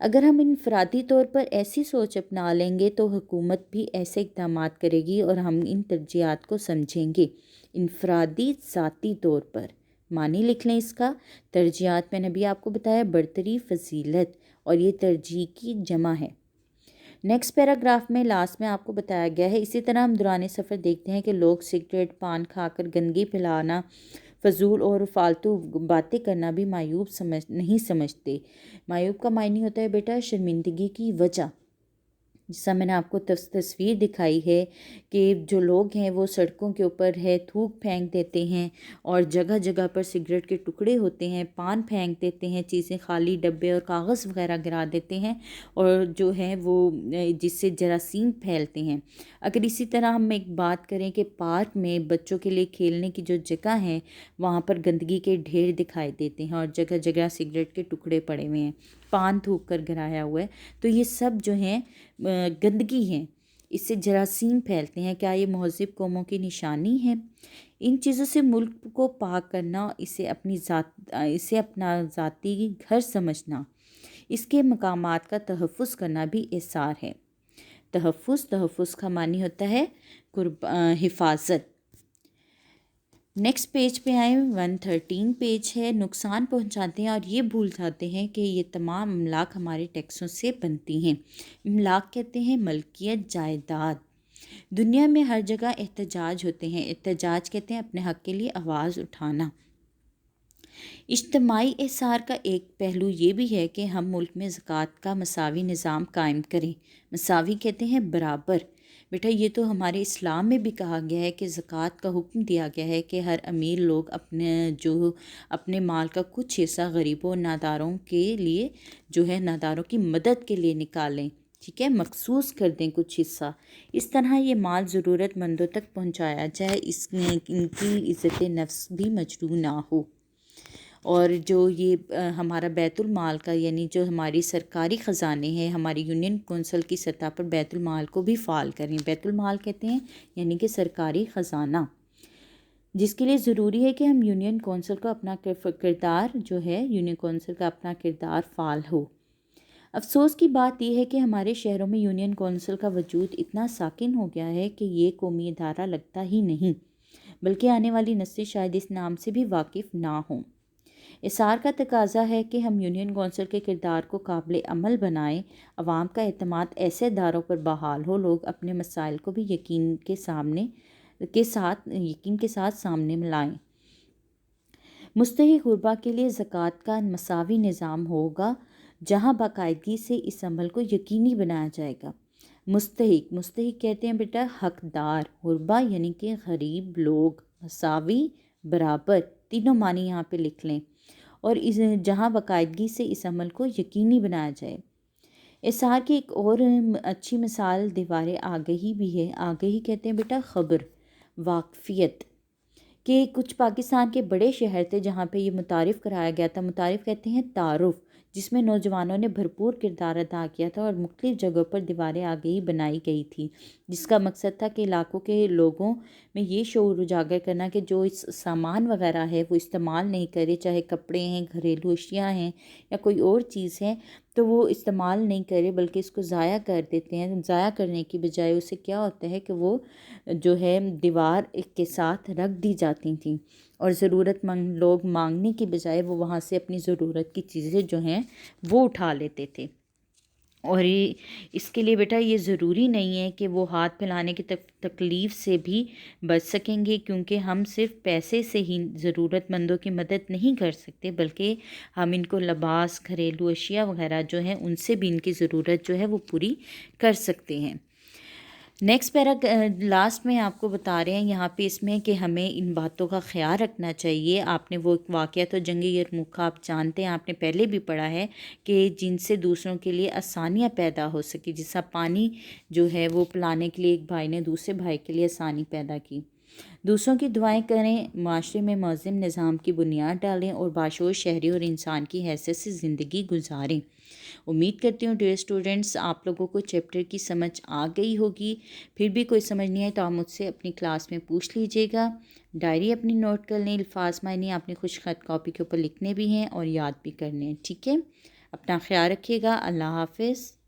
اگر ہم انفرادی طور پر ایسی سوچ اپنا لیں گے تو حکومت بھی ایسے اقدامات کرے گی اور ہم ان ترجیحات کو سمجھیں گے۔ انفرادی ذاتی طور پر معنی لکھ لیں اس کا۔ ترجیحات میں نے بھی آپ کو بتایا برتری، فضیلت، اور یہ ترجیح کی جمع ہے۔ نیکسٹ پیراگراف میں لاسٹ میں آپ کو بتایا گیا ہے، اسی طرح ہم دوران سفر دیکھتے ہیں کہ لوگ سگریٹ، پان کھا کر گندگی پھیلانا، فضول اور فالتو باتیں کرنا بھی معیوب نہیں سمجھتے۔ معیوب کا معنی ہوتا ہے بیٹا شرمندگی کی وجہ، جیسا میں نے آپ کو تصویر دکھائی ہے کہ جو لوگ ہیں وہ سڑکوں کے اوپر ہے تھوک پھینک دیتے ہیں، اور جگہ جگہ پر سگریٹ کے ٹکڑے ہوتے ہیں، پان پھینک دیتے ہیں، چیزیں خالی ڈبے اور کاغذ وغیرہ گرا دیتے ہیں، اور جو ہے وہ جس سے جراثیم پھیلتے ہیں۔ اگر اسی طرح ہم ایک بات کریں کہ پارک میں بچوں کے لیے کھیلنے کی جو جگہ ہے وہاں پر گندگی کے ڈھیر دکھائی دیتے ہیں، اور جگہ جگہ سگریٹ کے ٹکڑے پڑے ہوئے ہیں، پان تھوک کر گرایا ہوا ہے، تو یہ سب جو ہیں گندگی ہیں، اس سے جراثیم پھیلتے ہیں۔ کیا یہ مہذب قوموں کی نشانی ہے؟ ان چیزوں سے ملک کو پاک کرنا، اسے اپنا ذاتی گھر سمجھنا، اس کے مقامات کا تحفظ کرنا بھی احسار ہے۔ تحفظ کا معنی ہوتا ہے حفاظت۔ نیکسٹ پیج پہ آئیں، 113 پیج ہے۔ نقصان پہنچاتے ہیں اور یہ بھول جاتے ہیں کہ یہ تمام املاک ہمارے ٹیکسوں سے بنتی ہیں۔ املاک کہتے ہیں ملکیت، جائیداد۔ دنیا میں ہر جگہ احتجاج ہوتے ہیں۔ احتجاج کہتے ہیں اپنے حق کے لیے آواز اٹھانا۔ اجتماعی احسار کا ایک پہلو یہ بھی ہے کہ ہم ملک میں زکوٰۃ کا مساوی نظام قائم کریں۔ مساوی کہتے ہیں برابر۔ بیٹا یہ تو ہمارے اسلام میں بھی کہا گیا ہے کہ زکوٰۃ کا حکم دیا گیا ہے کہ ہر امیر لوگ اپنے مال کا کچھ حصہ غریبوں اور ناداروں کے لیے جو ہے ناداروں کی مدد کے لیے نکالیں، ٹھیک ہے، مخصوص کر دیں کچھ حصہ۔ اس طرح یہ مال ضرورت مندوں تک پہنچایا جائے، ان کی عزت نفس بھی مجروح نہ ہو۔ اور جو یہ ہمارا بیت المال کا یعنی جو ہماری سرکاری خزانے ہیں، ہماری یونین کونسل کی سطح پر بیت المال کو بھی فعال کریں۔ بیت المال کہتے ہیں یعنی کہ سرکاری خزانہ، جس کے لیے ضروری ہے کہ ہم یونین کونسل کو اپنا کردار جو ہے یونین کونسل کا اپنا کردار فعال ہو۔ افسوس کی بات یہ ہے کہ ہمارے شہروں میں یونین کونسل کا وجود اتنا ساکن ہو گیا ہے کہ یہ قومی ادارہ لگتا ہی نہیں، بلکہ آنے والی نسلیں شاید اس نام سے بھی واقف نہ ہوں۔ احسار کا تقاضا ہے کہ ہم یونین کونسل کے کردار کو قابل عمل بنائیں، عوام کا اعتماد ایسے اداروں پر بحال ہو، لوگ اپنے مسائل کو بھی یقین کے ساتھ سامنے لائیں۔ مستحق غربا کے لیے زکوٰۃ کا مساوی نظام ہوگا، جہاں باقاعدگی سے اس عمل کو یقینی بنایا جائے گا۔ مستحق کہتے ہیں بیٹا حقدار، غربا یعنی کہ غریب لوگ، مساوی برابر، تینوں معنی یہاں پہ لکھ لیں، اور جہاں باقاعدگی سے اس عمل کو یقینی بنایا جائے۔ احسار کی ایک اور اچھی مثال دیوار آگہی بھی ہے۔ آگہی کہتے ہیں بیٹا خبر، واقفیت، کہ کچھ پاکستان کے بڑے شہر تھے جہاں پہ یہ متعارف کرایا گیا تھا۔ متعارف کہتے ہیں تعارف، جس میں نوجوانوں نے بھرپور کردار ادا کیا تھا اور مختلف جگہوں پر دیواریں آگہی بنائی گئی تھی، جس کا مقصد تھا کہ علاقوں کے لوگوں میں یہ شعور اجاگر کرنا کہ جو اس سامان وغیرہ ہے وہ استعمال نہیں کرے، چاہے کپڑے ہیں، گھریلو اشیاء ہیں یا کوئی اور چیز ہے، تو وہ استعمال نہیں کرے بلکہ اس کو ضائع کر دیتے ہیں۔ ضائع کرنے کی بجائے اسے کیا ہوتا ہے کہ وہ جو ہے دیوار کے ساتھ رکھ دی جاتی تھیں، اور ضرورت مند لوگ مانگنے کی بجائے وہ وہاں سے اپنی ضرورت کی چیزیں جو ہیں وہ اٹھا لیتے تھے۔ اور اس کے لیے بیٹا یہ ضروری نہیں ہے کہ وہ ہاتھ پھیلانے کی تکلیف سے بھی بچ سکیں گے، کیونکہ ہم صرف پیسے سے ہی ضرورت مندوں کی مدد نہیں کر سکتے، بلکہ ہم ان کو لباس، گھریلو اشیاء وغیرہ جو ہیں ان سے بھی ان کی ضرورت جو ہے وہ پوری کر سکتے ہیں۔ نیکسٹ لاسٹ میں آپ کو بتا رہے ہیں یہاں پہ اس میں کہ ہمیں ان باتوں کا خیال رکھنا چاہیے۔ آپ نے وہ واقعہ تو جنگ یرموک آپ جانتے ہیں، آپ نے پہلے بھی پڑھا ہے کہ جن سے دوسروں کے لیے آسانیاں پیدا ہو سکی، جیسا پانی جو ہے وہ پلانے کے لیے ایک بھائی نے دوسرے بھائی کے لیے آسانی پیدا کی۔ دوسروں کی دعائیں کریں، معاشرے میں منظم نظام کی بنیاد ڈالیں اور باشعور شہری اور انسان کی حیثیت سے زندگی گزاریں۔ امید کرتی ہوں ڈیئر اسٹوڈنٹس آپ لوگوں کو چیپٹر کی سمجھ آ گئی ہوگی۔ پھر بھی کوئی سمجھ نہیں آئی تو آپ مجھ سے اپنی کلاس میں پوچھ لیجیے گا۔ ڈائری اپنی نوٹ کر لیں، الفاظ معنی آپ نے خوش خط کاپی کے اوپر لکھنے بھی ہیں اور یاد بھی کرنے ہیں، ٹھیک ہے۔ اپنا خیال رکھیے گا۔ اللہ حافظ۔